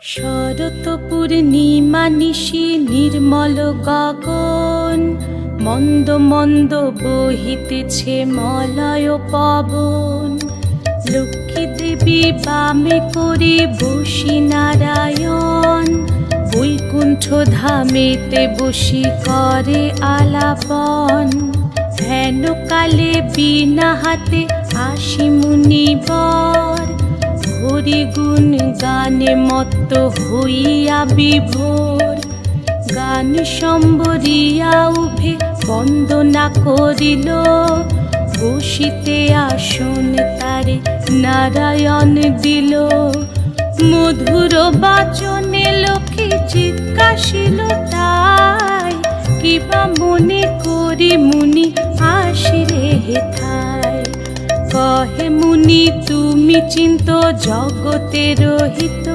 শরৎ পূর্ণিমা নিশি নির্মল গগন, মন্দ মন্দ বহিতেছে মলয় পবন। লক্ষ্মী দেবী বামে করে বসি নারায়ণ, বৈকুণ্ঠ ধামেতে বসি করে আলাপন। হেন কালে বিনা হাতে আসি মুনিবর, হরি গুণ গানে মত্ত হইয়া বিভোর। গান সম্বরিয়া উভে বন্দনা করিল, বসিতে আসন তারে নারায়ণ দিল। মধুর বাচনে লোকে জিজ্ঞাসিল তাই, কিবা মনে করি মুনি আসিরে হেথায়। কহে মুনি তুমি চিন্ত জগতের হিত,